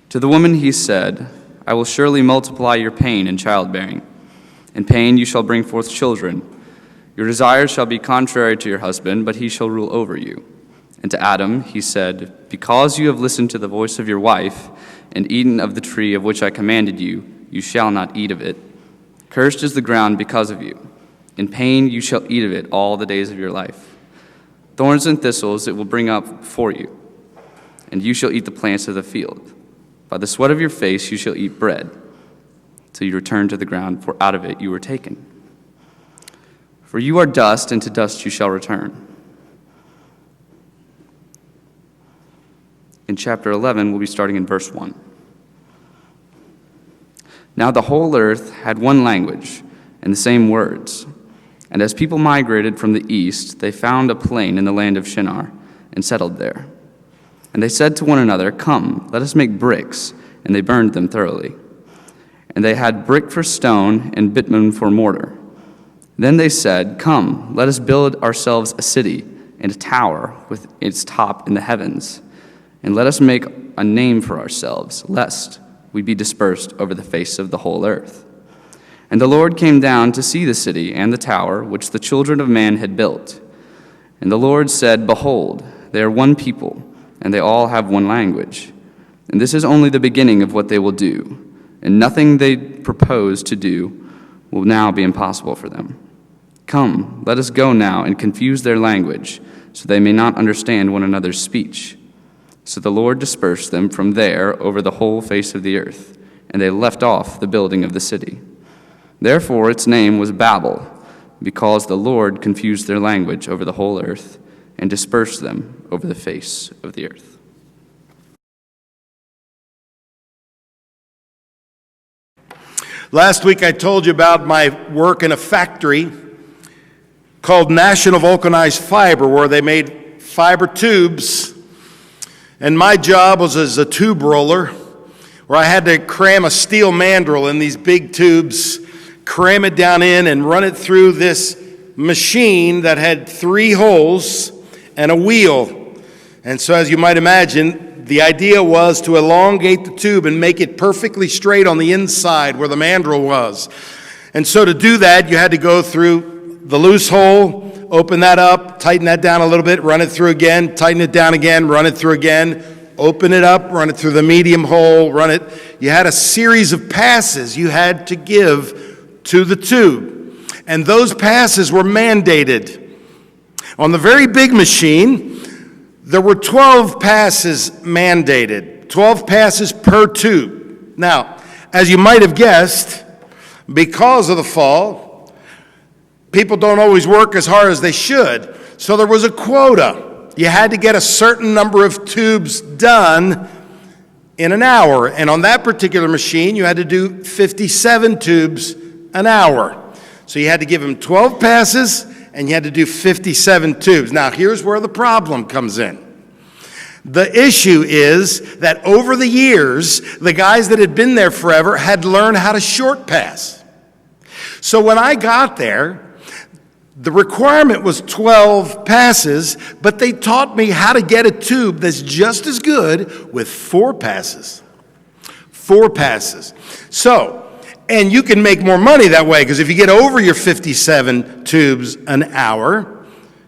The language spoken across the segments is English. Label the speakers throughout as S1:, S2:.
S1: To the woman he said, I will surely multiply your pain in childbearing. In pain you shall bring forth children. Your desires shall be contrary to your husband, but he shall rule over you. And to Adam he said, because you have listened to the voice of your wife, and eaten of the tree of which I commanded you, you shall not eat of it. Cursed is the ground because of you. In pain you shall eat of it all the days of your life. Thorns and thistles it will bring up for you, and you shall eat the plants of the field. By the sweat of your face you shall eat bread, till you return to the ground, for out of it you were taken. For you are dust, and to dust you shall return. In chapter 11, we'll be starting in verse 1. Now the whole earth had one language and the same words. And as people migrated from the east, they found a plain in the land of Shinar and settled there. And they said to one another, come, let us make bricks. And they burned them thoroughly. And they had brick for stone and bitumen for mortar. Then they said, come, let us build ourselves a city and a tower with its top in the heavens. And let us make a name for ourselves, lest we be dispersed over the face of the whole earth. And the Lord came down to see the city and the tower which the children of man had built. And the Lord said, behold, they are one people, and they all have one language. And this is only the beginning of what they will do, and nothing they propose to do will now be impossible for them. Come, let us go now and confuse their language, so they may not understand one another's speech. So the Lord dispersed them from there over the whole face of the earth, and they left off the building of the city. Therefore its name was Babel, because the Lord confused their language over the whole earth, and dispersed them over the face of the earth.
S2: Last week I told you about my work in a factory called National Vulcanized Fiber, where they made fiber tubes. And my job was as a tube roller, where I had to cram a steel mandrel in these big tubes, cram it down in and run it through this machine that had 3 holes and a wheel. And so as you might imagine, the idea was to elongate the tube and make it perfectly straight on the inside where the mandrel was. And so to do that, you had to go through the loose hole, open that up, tighten that down a little bit, run it through again, tighten it down again, run it through again, open it up, run it through the medium hole, run it. You had a series of passes you had to give to the tube. And those passes were mandated. On the very big machine, there were 12 passes mandated, 12 passes per tube. Now, as you might have guessed, because of the fall, people don't always work as hard as they should. So there was a quota. You had to get a certain number of tubes done in an hour. And on that particular machine, you had to do 57 tubes an hour. So you had to give them 12 passes, and you had to do 57 tubes. Now, here's where the problem comes in. The issue is that over the years, the guys that had been there forever had learned how to short pass. So when I got there, the requirement was 12 passes, but they taught me how to get a tube that's just as good with 4 passes. 4 passes. So, and you can make more money that way, because if you get over your 57 tubes an hour,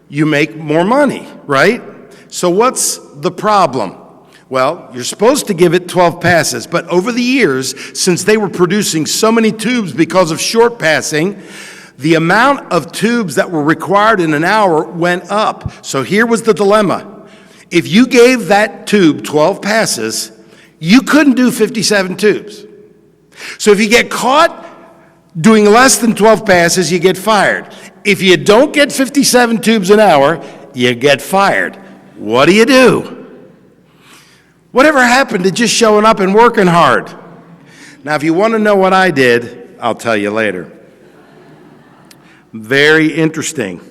S2: you make more money, right? So what's the problem? Well, you're supposed to give it 12 passes, but over the years, since they were producing so many tubes because of short passing, the amount of tubes that were required in an hour went up. So here was the dilemma. If you gave that tube 12 passes, you couldn't do 57 tubes. So if you get caught doing less than 12 passes, you get fired. If you don't get 57 tubes an hour, you get fired. What do? Whatever happened to just showing up and working hard? Now, if you want to know what I did, I'll tell you later. Very interesting.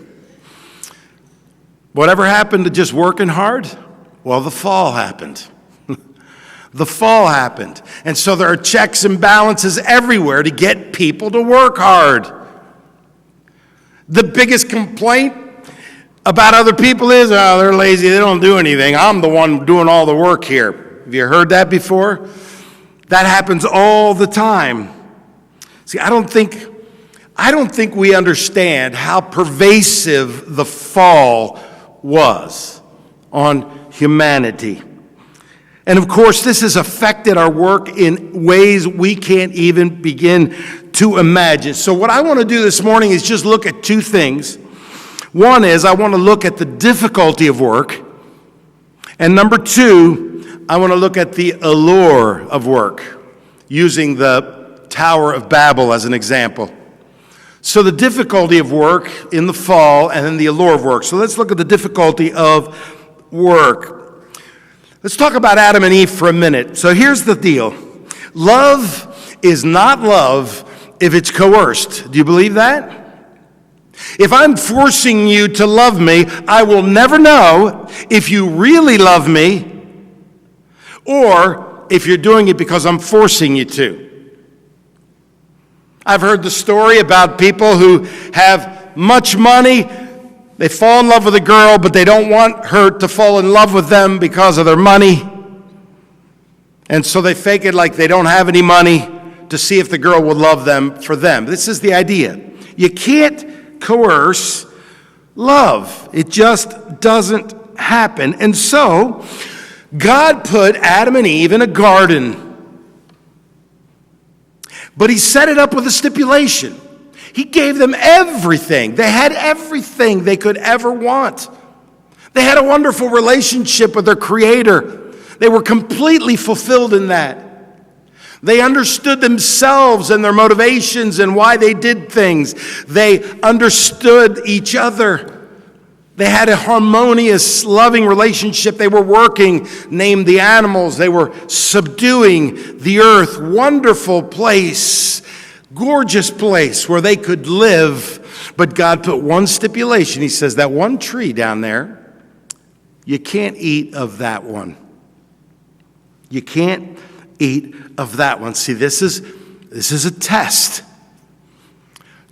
S2: Whatever happened to just working hard? Well, the fall happened. The fall happened. And so there are checks and balances everywhere to get people to work hard. The biggest complaint about other people is, oh, they're lazy, they don't do anything. I'm the one doing all the work here. Have you heard that before? That happens all the time. See, I don't think we understand how pervasive the fall was on humanity. And of course, this has affected our work in ways we can't even begin to imagine. So what I want to do this morning is just look at two things. One is I want to look at the difficulty of work. And number two, I want to look at the allure of work, using the Tower of Babel as an example. So the difficulty of work in the fall and then the allure of work. So let's look at the difficulty of work. Let's talk about Adam and Eve for a minute. So here's the deal. Love is not love if it's coerced. Do you believe that? If I'm forcing you to love me, I will never know if you really love me or if you're doing it because I'm forcing you to. I've heard the story about people who have much money. They fall in love with a girl, but they don't want her to fall in love with them because of their money. And so they fake it like they don't have any money to see if the girl will love them for them. This is the idea. You can't coerce love. It just doesn't happen. And so God put Adam and Eve in a garden. But he set it up with a stipulation. He gave them everything. They had everything they could ever want. They had a wonderful relationship with their Creator. They were completely fulfilled in that. They understood themselves and their motivations and why they did things. They understood each other. They had a harmonious, loving relationship. They were working, named the animals. They were subduing the earth. Wonderful place. Gorgeous place where they could live, but God put one stipulation. He says, that one tree down there, you can't eat of that one. You can't eat of that one. See, this is a test.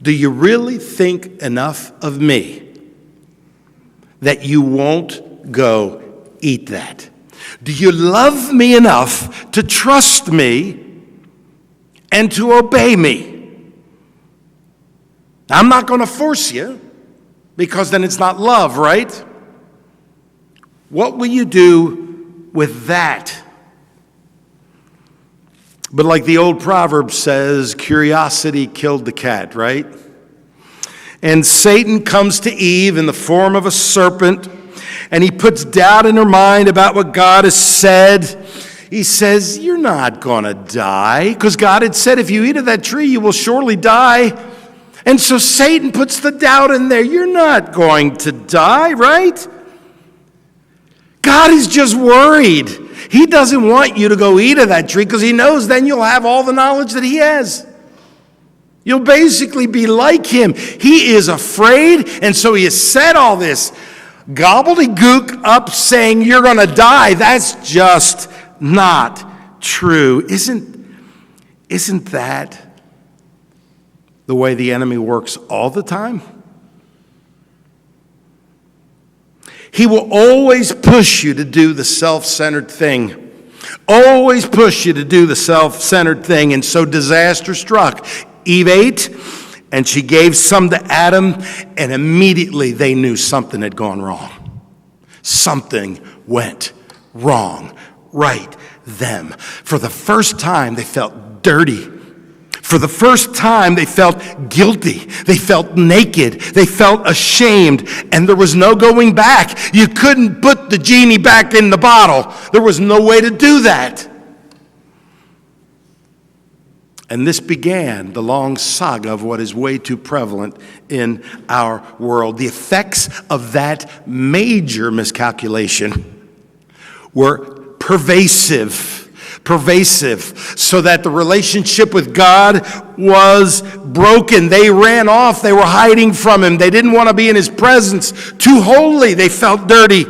S2: Do you really think enough of me that you won't go eat that? Do you love me enough to trust me and to obey me? I'm not going to force you, because then it's not love, right? What will you do with that? But like the old proverb says, curiosity killed the cat, right? And Satan comes to Eve in the form of a serpent, and he puts doubt in her mind about what God has said. He says, you're not going to die, because God had said, if you eat of that tree, you will surely die. And so Satan puts the doubt in there. You're not going to die, right? God is just worried. He doesn't want you to go eat of that tree because he knows then you'll have all the knowledge that he has. You'll basically be like him. He is afraid, and so he has said all this gobbledygook up saying you're going to die. That's just not true. Isn't that the way the enemy works all the time? He will always push you to do the self-centered thing. Always push you to do the self-centered thing. And so disaster struck. Eve ate, and she gave some to Adam, and immediately they knew something had gone wrong. Something went wrong right them. For the first time, they felt dirty. For the first time, they felt guilty. They felt naked. They felt ashamed. And there was no going back. You couldn't put the genie back in the bottle. There was no way to do that. And this began the long saga of what is way too prevalent in our world. The effects of that major miscalculation were pervasive, so that the relationship with God was broken. They ran off. They were hiding from him. They didn't want to be in his presence. Too holy. They felt dirty.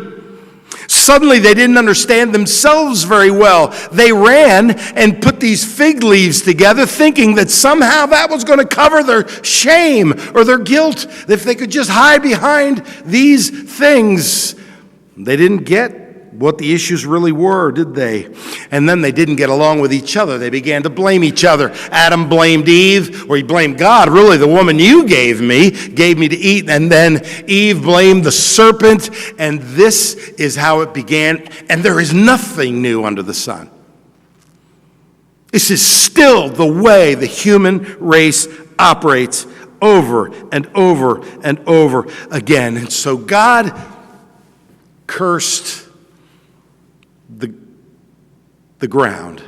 S2: Suddenly, they didn't understand themselves very well. They ran and put these fig leaves together, thinking that somehow that was going to cover their shame or their guilt, if they could just hide behind these things. They didn't get what the issues really were, did they? And then they didn't get along with each other. They began to blame each other. Adam blamed Eve, or he blamed God. Really, the woman you gave me to eat. And then Eve blamed the serpent. And this is how it began. And there is nothing new under the sun. This is still the way the human race operates over and over and over again. And so God cursed the ground,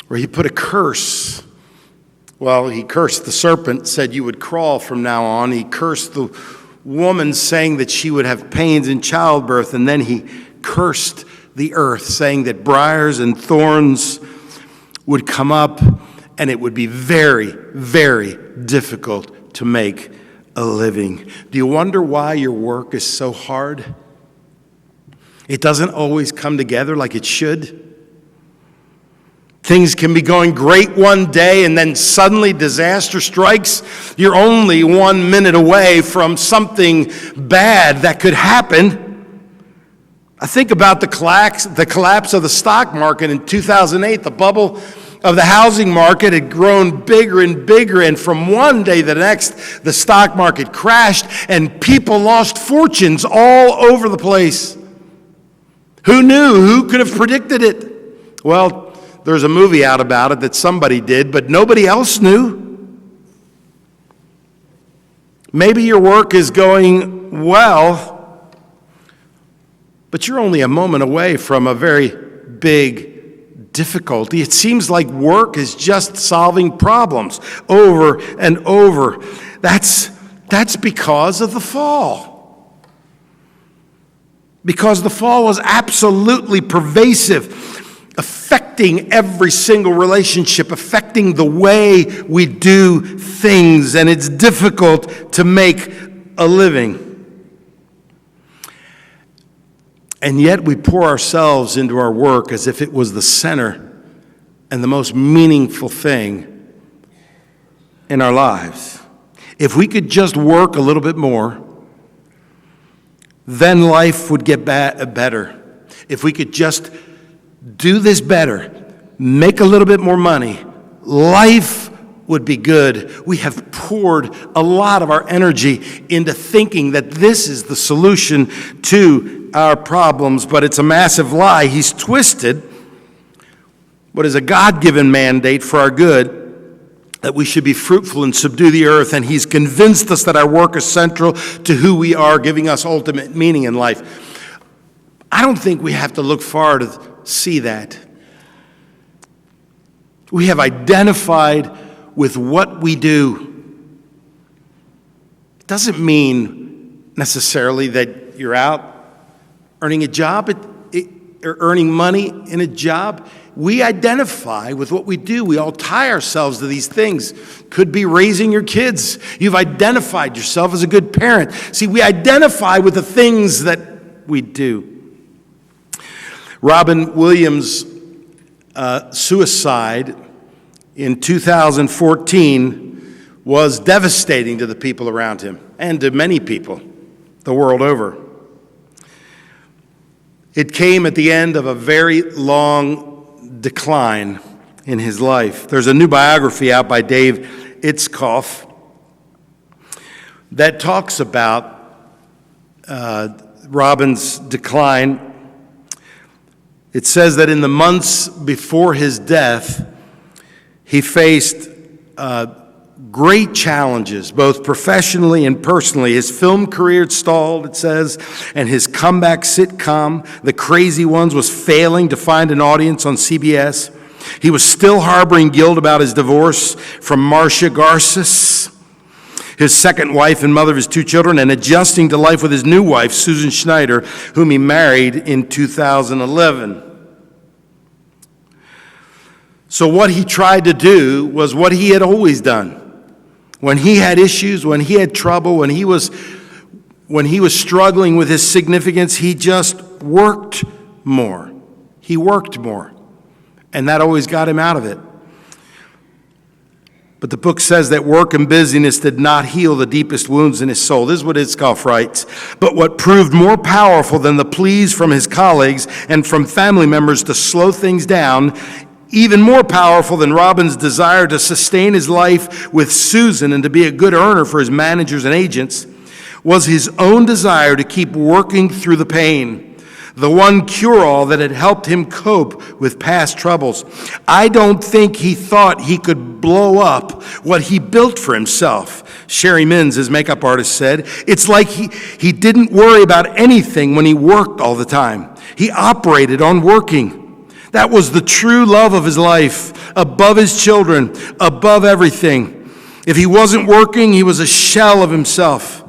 S2: or he put a curse. Well, he cursed the serpent, said you would crawl from now on. He cursed the woman, saying that she would have pains in childbirth. And then he cursed the earth, saying that briars and thorns would come up, and it would be very, very difficult to make a living. Do you wonder why your work is so hard? It doesn't always come together like it should. Things can be going great one day, and then suddenly disaster strikes. You're only 1 minute away from something bad that could happen. I think about the collapse of the stock market in 2008. The bubble of the housing market had grown bigger and bigger, and from one day to the next, the stock market crashed, and people lost fortunes all over the place. Who knew? Who could have predicted it? Well, there's a movie out about it that somebody did, but nobody else knew. Maybe your work is going well, but you're only a moment away from a very big difficulty. It seems like work is just solving problems over and over. That's because of the fall. Because the fall was absolutely pervasive, affecting every single relationship, affecting the way we do things, and it's difficult to make a living. And yet we pour ourselves into our work as if it was the center and the most meaningful thing in our lives. If we could just work a little bit more, then life would get better. If we could just do this better, make a little bit more money, life would be good. We have poured a lot of our energy into thinking that this is the solution to our problems, but it's a massive lie. He's twisted what is a God-given mandate for our good, that we should be fruitful and subdue the earth, and he's convinced us that our work is central to who we are, giving us ultimate meaning in life. I don't think we have to look far to see that. We have identified with what we do. It doesn't mean necessarily that you're out earning a job or earning money in a job. We identify with what we do. We all tie ourselves to these things. Could be raising your kids. You've identified yourself as a good parent. See, we identify with the things that we do. Robin Williams' suicide in 2014 was devastating to the people around him and to many people the world over. It came at the end of a very long decline in his life. There's a new biography out by Dave Itzkoff that talks about Robin's decline. It says that in the months before his death, he faced great challenges, both professionally and personally. His film career had stalled, it says, and his comeback sitcom, The Crazy Ones, was failing to find an audience on CBS. He was still harboring guilt about his divorce from Marcia Garces, his second wife and mother of his two children, and adjusting to life with his new wife, Susan Schneider, whom he married in 2011. So what he tried to do was what he had always done. When he had issues, when he had trouble, when he was struggling with his significance, he just worked more. He worked more. And that always got him out of it. But the book says that work and busyness did not heal the deepest wounds in his soul. This is what Itzkoff writes. But what proved more powerful than the pleas from his colleagues and from family members to slow things down, even more powerful than Robin's desire to sustain his life with Susan and to be a good earner for his managers and agents, was his own desire to keep working through the pain. The one cure-all that had helped him cope with past troubles. I don't think he thought he could blow up what he built for himself. Sherry Minns, his makeup artist, said, it's like he didn't worry about anything when he worked all the time. He operated on working. That was the true love of his life, above his children, above everything. If he wasn't working, he was a shell of himself.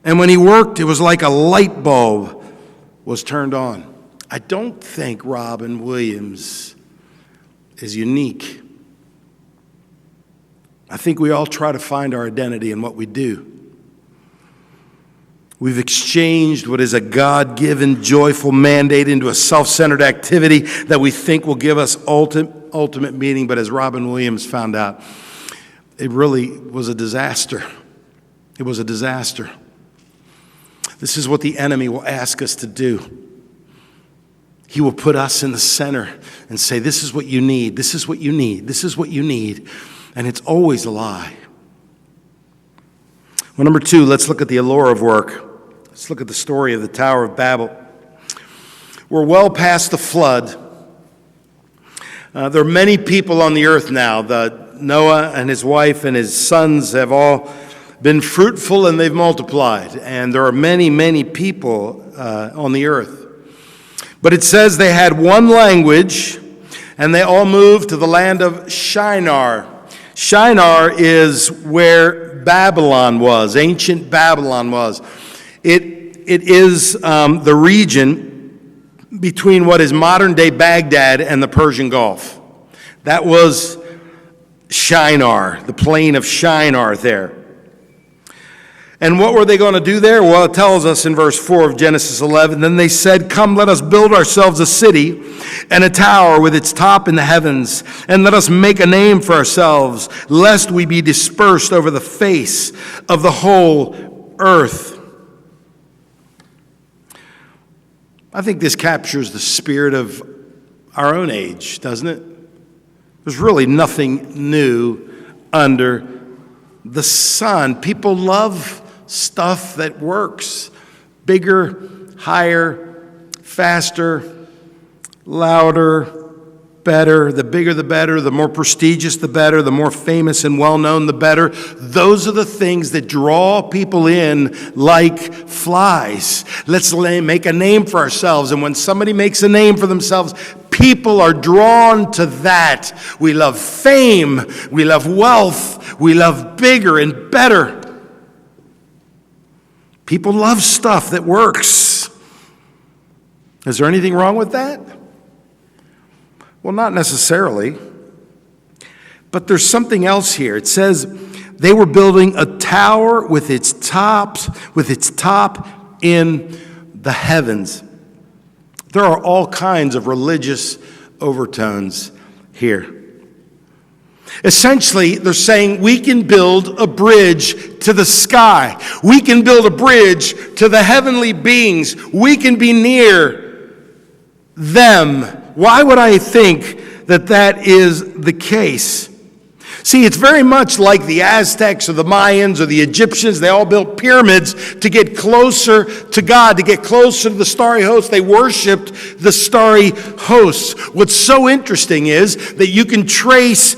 S2: And when he worked, it was like a light bulb was turned on. I don't think Robin Williams is unique. I think we all try to find our identity in what we do. We've exchanged what is a God-given, joyful mandate into a self-centered activity that we think will give us ultimate meaning, but as Robin Williams found out, it really was a disaster. It was a disaster. This is what the enemy will ask us to do. He will put us in the center and say, this is what you need, this is what you need, this is what you need. And it's always a lie. Well, number two, let's look at the allure of work. Let's look at the story of the Tower of Babel. We're well past the flood. There are many people on the earth now. Noah and his wife and his sons have all been fruitful and they've multiplied. And there are many, many people on the earth. But it says they had one language and they all moved to the land of Shinar. Shinar is where Babylon was, ancient Babylon was. It is the region between what is modern-day Baghdad and the Persian Gulf. That was Shinar, the plain of Shinar there. And what were they going to do there? Well, it tells us in verse 4 of Genesis 11, then they said, come, let us build ourselves a city and a tower with its top in the heavens, and let us make a name for ourselves, lest we be dispersed over the face of the whole earth. I think this captures the spirit of our own age, doesn't it? There's really nothing new under the sun. People love stuff that works. Bigger, higher, faster, louder, better. The bigger the better, the more prestigious the better, the more famous and well-known the better. Those are the things that draw people in like flies. Let's make a name for ourselves. And when somebody makes a name for themselves, people are drawn to that. We love fame, we love wealth, we love bigger and better. People love stuff that works. Is there anything wrong with that? Well, not necessarily. But there's something else here. It says they were building a tower with its top in the heavens. There are all kinds of religious overtones here. Essentially, they're saying we can build a bridge to the sky. We can build a bridge to the heavenly beings. We can be near them. Why would I think that that is the case? See, it's very much like the Aztecs or the Mayans or the Egyptians. They all built pyramids to get closer to God, to get closer to the starry host. They worshipped the starry hosts. What's so interesting is that you can trace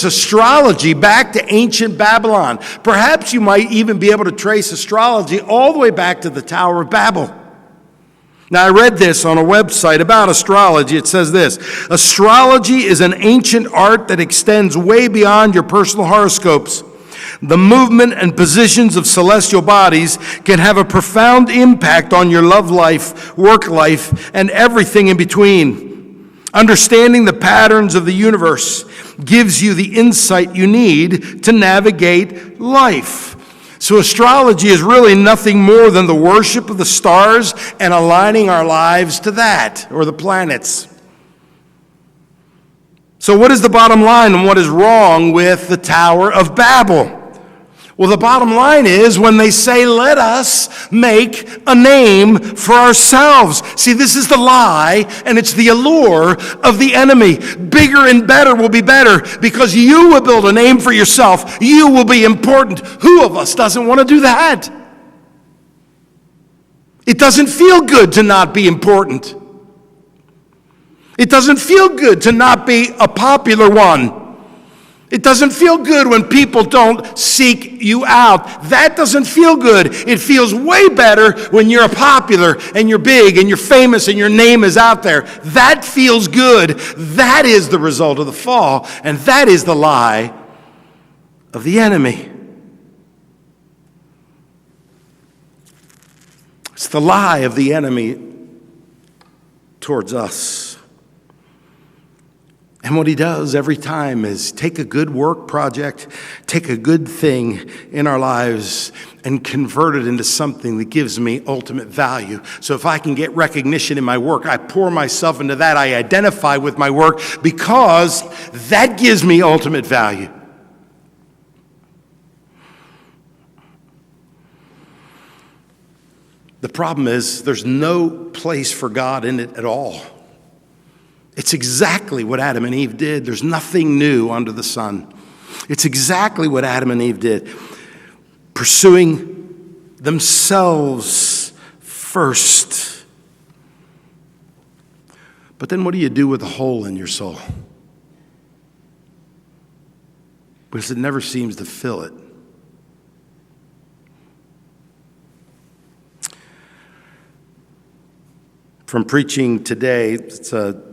S2: astrology back to ancient Babylon. Perhaps you might even be able to trace astrology all the way back to the Tower of Babel. Now, I read this on a website about astrology. It says this: astrology is an ancient art that extends way beyond your personal horoscopes. The movement and positions of celestial bodies can have a profound impact on your love life, work life, and everything in between. Understanding the patterns of the universe gives you the insight you need to navigate life. So astrology is really nothing more than the worship of the stars and aligning our lives to that, or the planets. So what is the bottom line, and what is wrong with the Tower of Babel? Well, the bottom line is when they say, let us make a name for ourselves. See, this is the lie, and it's the allure of the enemy. Bigger and better will be better because you will build a name for yourself. You will be important. Who of us doesn't want to do that? It doesn't feel good to not be important. It doesn't feel good to not be a popular one. It doesn't feel good when people don't seek you out. That doesn't feel good. It feels way better when you're popular and you're big and you're famous and your name is out there. That feels good. That is the result of the fall, and that is the lie of the enemy. It's the lie of the enemy towards us. And what he does every time is take a good work project, take a good thing in our lives, and convert it into something that gives me ultimate value. So if I can get recognition in my work, I pour myself into that. I identify with my work because that gives me ultimate value. The problem is there's no place for God in it at all. It's exactly what Adam and Eve did. There's nothing new under the sun. It's exactly what Adam and Eve did. Pursuing themselves first. But then what do you do with the hole in your soul? Because it never seems to fill it. From Preaching Today, it's a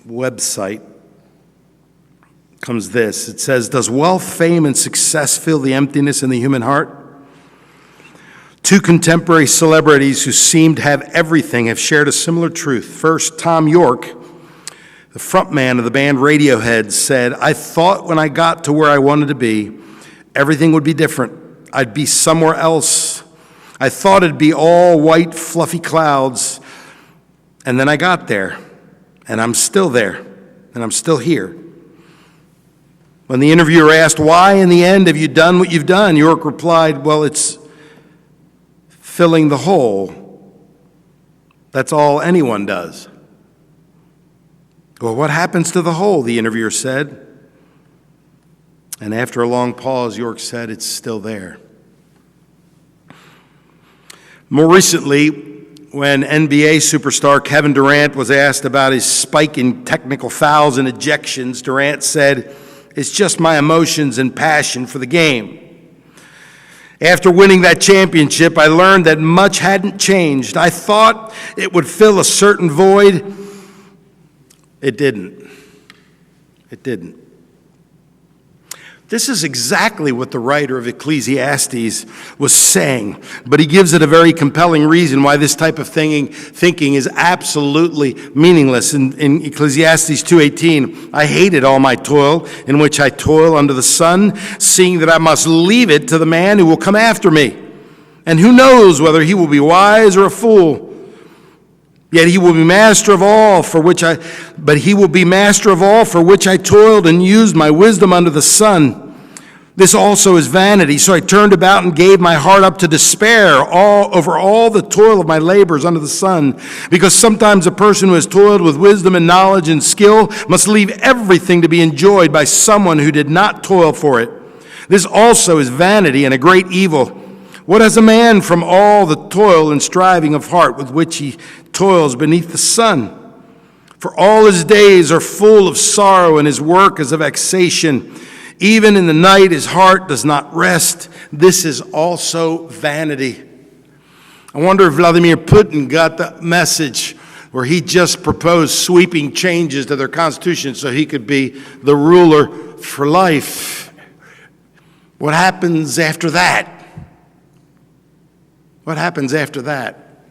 S2: website, comes this. It says, does wealth, fame, and success fill the emptiness in the human heart? Two contemporary celebrities who seem to have everything have shared a similar truth. First, Tom York, the frontman of the band Radiohead, said, I thought when I got to where I wanted to be, everything would be different. I'd be somewhere else. I thought it'd be all white, fluffy clouds. And then I got there. And I'm still there, and I'm still here. When the interviewer asked, why in the end have you done what you've done? York replied, well, it's filling the hole. That's all anyone does. Well, what happens to the hole? The interviewer said. And after a long pause, York said, it's still there. More recently, when NBA superstar Kevin Durant was asked about his spike in technical fouls and ejections, Durant said, it's just my emotions and passion for the game. After winning that championship, I learned that much hadn't changed. I thought it would fill a certain void. It didn't. It didn't. This is exactly what the writer of Ecclesiastes was saying, but he gives it a very compelling reason why this type of thinking is absolutely meaningless. In Ecclesiastes 2:18, I hated all my toil, in which I toil under the sun, seeing that I must leave it to the man who will come after me. And who knows whether he will be wise or a fool? Yet he will be master of all for which I toiled and used my wisdom under the sun. This also is vanity. So I turned about and gave my heart up to despair over all the toil of my labors under the sun. Because sometimes a person who has toiled with wisdom and knowledge and skill must leave everything to be enjoyed by someone who did not toil for it. This also is vanity and a great evil. What has a man from all the toil and striving of heart with which he toils beneath the sun? For all his days are full of sorrow, and his work is a vexation. Even in the night his heart does not rest. This is also vanity. I wonder if Vladimir Putin got the message where he just proposed sweeping changes to their constitution so he could be the ruler for life. What happens after that? What happens after that?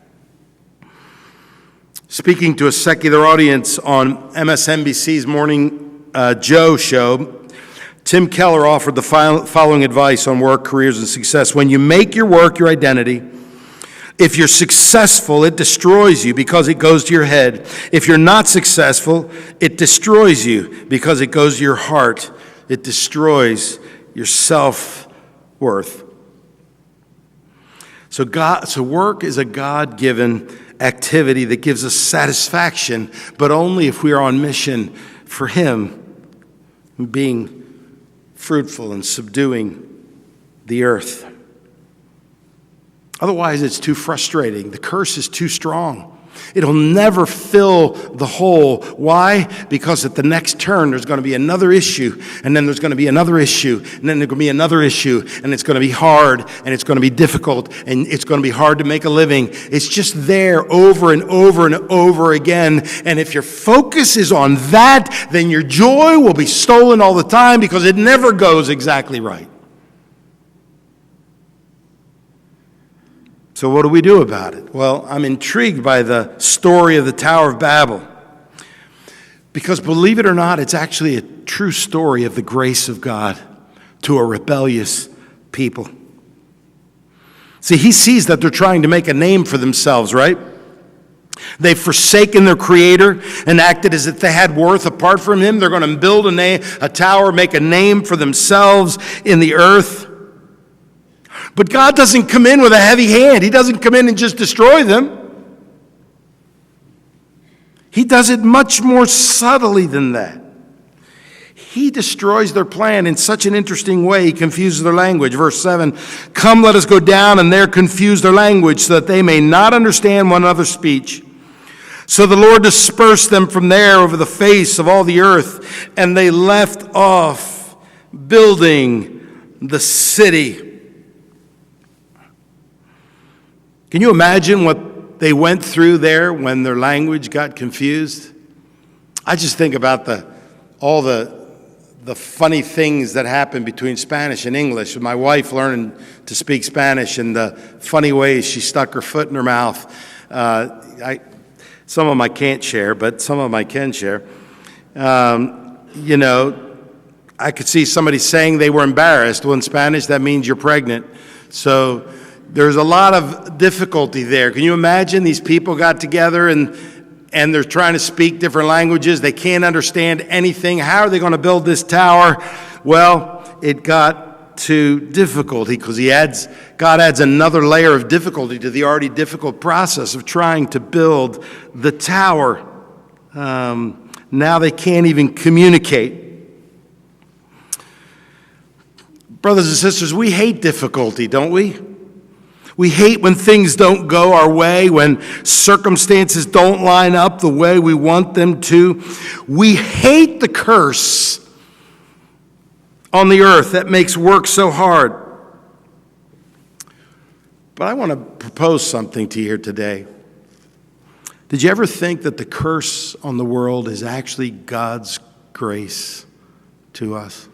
S2: Speaking to a secular audience on MSNBC's Morning Joe show, Tim Keller offered the following advice on work, careers, and success. When you make your work your identity, If you're successful, it destroys you because it goes to your head. If you're not successful, it destroys you because it goes to your heart. It destroys your self-worth. So work is a God-given activity that gives us satisfaction, but only if we are on mission for Him, being fruitful and subduing the earth. Otherwise, it's too frustrating. The curse is too strong. It'll never fill the hole. Why? Because at the next turn, there's going to be another issue, and then there's going to be another issue, and then there's going to be another issue, and it's going to be hard, and it's going to be difficult, and it's going to be hard to make a living. It's just there over and over and over again. And if your focus is on that, then your joy will be stolen all the time because it never goes exactly right. So what do we do about it? Well, I'm intrigued by the story of the Tower of Babel. Because believe it or not, it's actually a true story of the grace of God to a rebellious people. See, He sees that they're trying to make a name for themselves, right? They've forsaken their Creator and acted as if they had worth apart from Him. They're going to build a tower, make a name for themselves in the earth. But God doesn't come in with a heavy hand. He doesn't come in and just destroy them. He does it much more subtly than that. He destroys their plan in such an interesting way. He confuses their language. Verse 7, "Come, let us go down and there confuse their language so that they may not understand one another's speech." So the Lord dispersed them from there over the face of all the earth, and they left off building the city. Can you imagine what they went through there when their language got confused? I just think about all the funny things that happen between Spanish and English. My wife learning to speak Spanish and the funny ways she stuck her foot in her mouth. Some of them I can't share, but some of them I can share. I could see somebody saying they were embarrassed. Well, in Spanish, that means you're pregnant. So there's a lot of difficulty there. Can you imagine these people got together and they're trying to speak different languages. They can't understand anything. How are they going to build this tower? Well, it got to difficulty because God adds another layer of difficulty to the already difficult process of trying to build the tower. Now they can't even communicate. Brothers and sisters, we hate difficulty, don't we? We hate when things don't go our way, when circumstances don't line up the way we want them to. We hate the curse on the earth that makes work so hard. But I want to propose something to you here today. Did you ever think that the curse on the world is actually God's grace to us?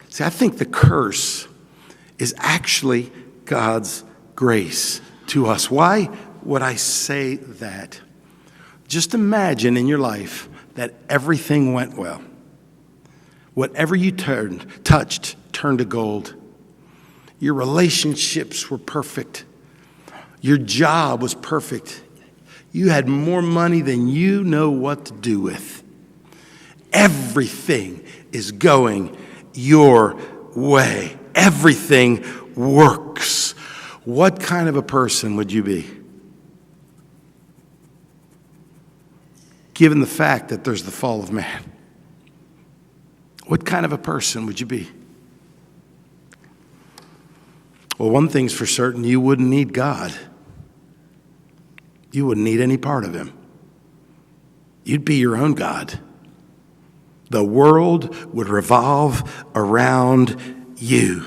S2: See, I think the curse is actually God's grace to us. Why would I say that? Just imagine in your life that everything went well. Whatever you touched, turned to gold. Your relationships were perfect. Your job was perfect. You had more money than you know what to do with. Everything is going your way. Everything works. What kind of a person would you be? Given the fact that there's the fall of man. What kind of a person would you be? Well, one thing's for certain, you wouldn't need God. You wouldn't need any part of Him. You'd be your own God. The world would revolve around you.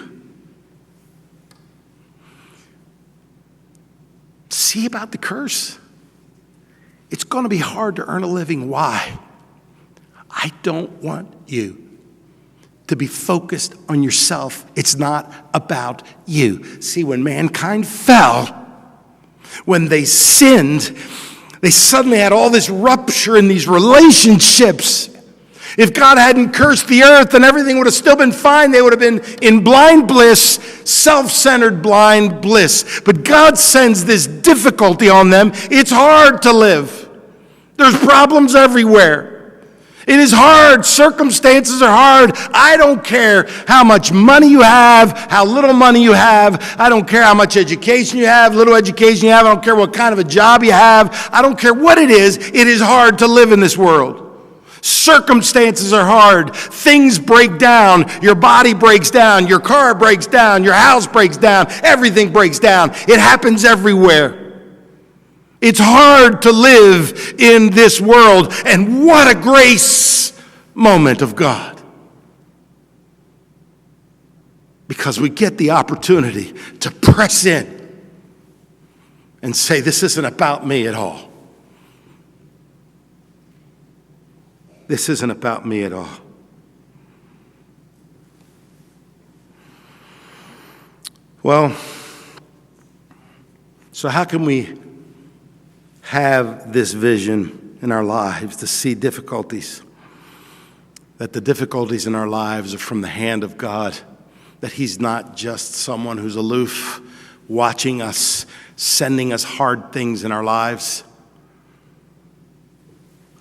S2: See about the curse? It's going to be hard to earn a living. Why? I don't want you to be focused on yourself. It's not about you. See, when mankind fell, when they sinned, they suddenly had all this rupture in these relationships. If God hadn't cursed the earth, then everything would have still been fine. They would have been in blind bliss, self-centered, blind bliss. But God sends this difficulty on them. It's hard to live. There's problems everywhere. It is hard. Circumstances are hard. I don't care how much money you have, how little money you have. I don't care how much education you have, little education you have. I don't care what kind of a job you have. I don't care what it is. It is hard to live in this world. Circumstances are hard. Things break down. Your body breaks down. Your car breaks down. Your house breaks down. Everything breaks down. It happens everywhere. It's hard to live in this world. And what a grace moment of God. Because we get the opportunity to press in and say, this isn't about me at all. This isn't about me at all. Well, so how can we have this vision in our lives to see difficulties? That the difficulties in our lives are from the hand of God. That He's not just someone who's aloof, watching us, sending us hard things in our lives.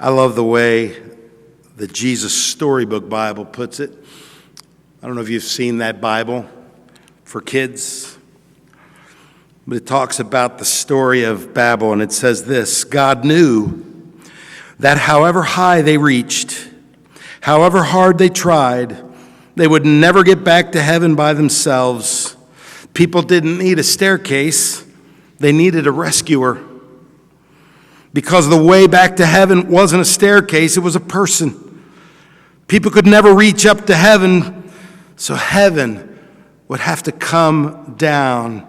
S2: I love the way the Jesus Storybook Bible puts it. I don't know if you've seen that Bible for kids, but it talks about the story of Babel, and it says this: God knew that however high they reached, however hard they tried, they would never get back to heaven by themselves. People didn't need a staircase, they needed a rescuer. Because the way back to heaven wasn't a staircase, it was a person. People could never reach up to heaven, so heaven would have to come down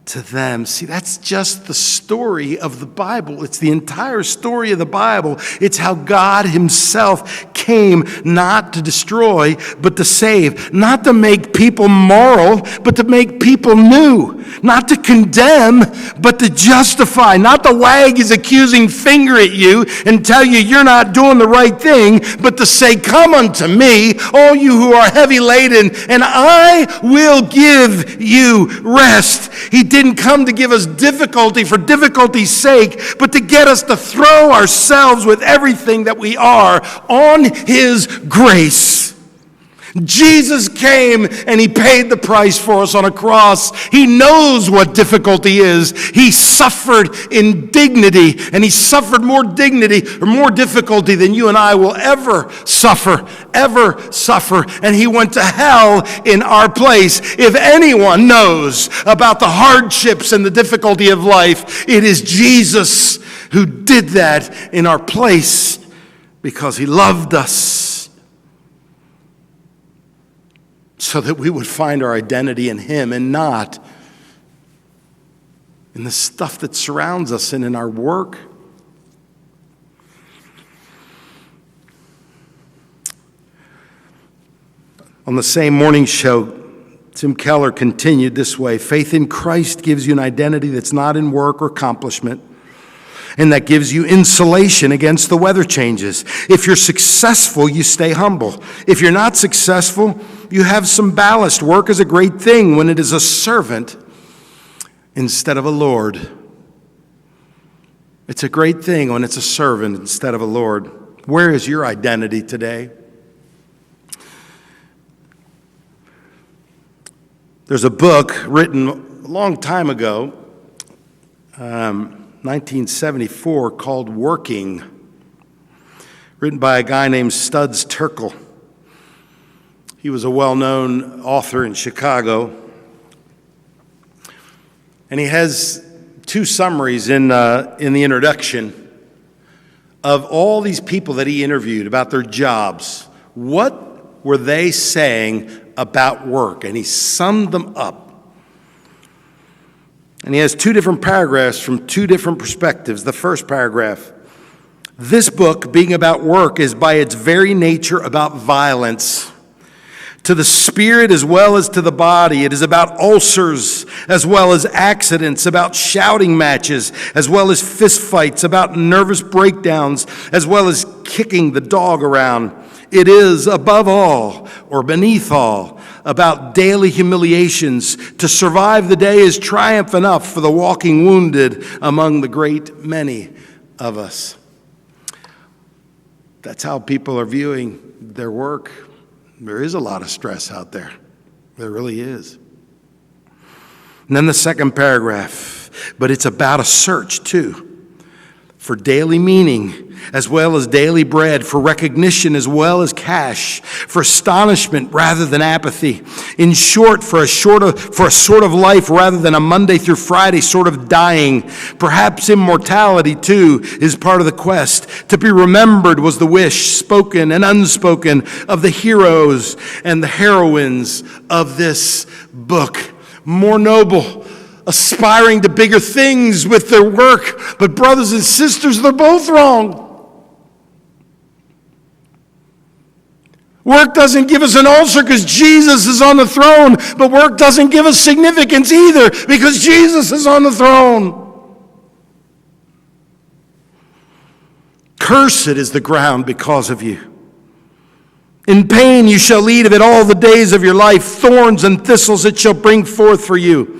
S2: to them. See, that's just the story of the Bible. It's the entire story of the Bible. It's how God Himself came not to destroy, but to save. Not to make people moral, but to make people new. Not to condemn, but to justify. Not to wag His accusing finger at you and tell you you're not doing the right thing, but to say, come unto me, all you who are heavy laden, and I will give you rest. He didn't come to give us difficulty for difficulty's sake, but to get us to throw ourselves with everything that we are on His grace. Jesus came and He paid the price for us on a cross. He knows what difficulty is. He suffered indignity, and He suffered more dignity or more difficulty than you and I will ever suffer. And He went to hell in our place. If anyone knows about the hardships and the difficulty of life, it is Jesus who did that in our place because He loved us, so that we would find our identity in Him and not in the stuff that surrounds us and in our work. On the same morning show, Tim Keller continued this way: faith in Christ gives you an identity that's not in work or accomplishment, and that gives you insulation against the weather changes. If you're successful, you stay humble. If you're not successful, you have some ballast. Work is a great thing when it is a servant instead of a Lord. It's a great thing when it's a servant instead of a Lord. Where is your identity today? There's a book written a long time ago, 1974, called Working, written by a guy named Studs Terkel. He was a well-known author in Chicago. And he has two summaries in the introduction of all these people that he interviewed about their jobs. What were they saying about work? And he summed them up. And he has two different paragraphs from two different perspectives. The first paragraph: this book, being about work, is by its very nature about violence. To the spirit as well as to the body. It is about ulcers as well as accidents, about shouting matches as well as fist fights, about nervous breakdowns as well as kicking the dog around. It is above all, or beneath all, about daily humiliations. To survive the day is triumph enough for the walking wounded among the great many of us. That's how people are viewing their work. There is a lot of stress out there. There really is. And then the second paragraph, but it's about a search too, for daily meaning as well as daily bread, for recognition as well as cash, for astonishment rather than apathy. In short, for a sort of life rather than a Monday through Friday sort of dying. Perhaps immortality too is part of the quest. To be remembered was the wish, spoken and unspoken, of the heroes and the heroines of this book. More noble, aspiring to bigger things with their work. But brothers and sisters, they're both wrong. Work doesn't give us an ulcer because Jesus is on the throne, but work doesn't give us significance either because Jesus is on the throne. Cursed is the ground because of you. In pain you shall eat of it all the days of your life. Thorns and thistles it shall bring forth for you.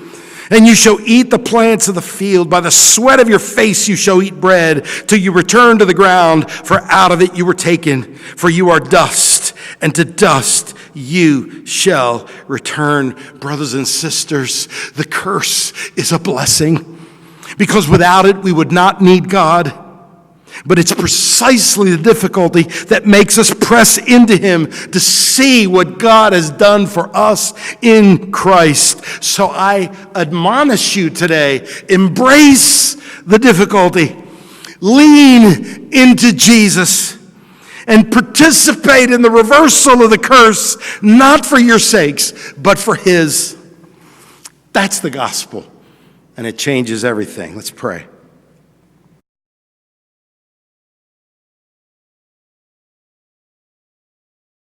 S2: And you shall eat the plants of the field. By the sweat of your face you shall eat bread, till you return to the ground, for out of it you were taken. For you are dust, and to dust you shall return. Brothers and sisters, the curse is a blessing, because without it we would not need God. But it's precisely the difficulty that makes us press into Him to see what God has done for us in Christ. So I admonish you today, embrace the difficulty, lean into Jesus, and participate in the reversal of the curse, not for your sakes, but for His. That's the gospel, and it changes everything. Let's pray.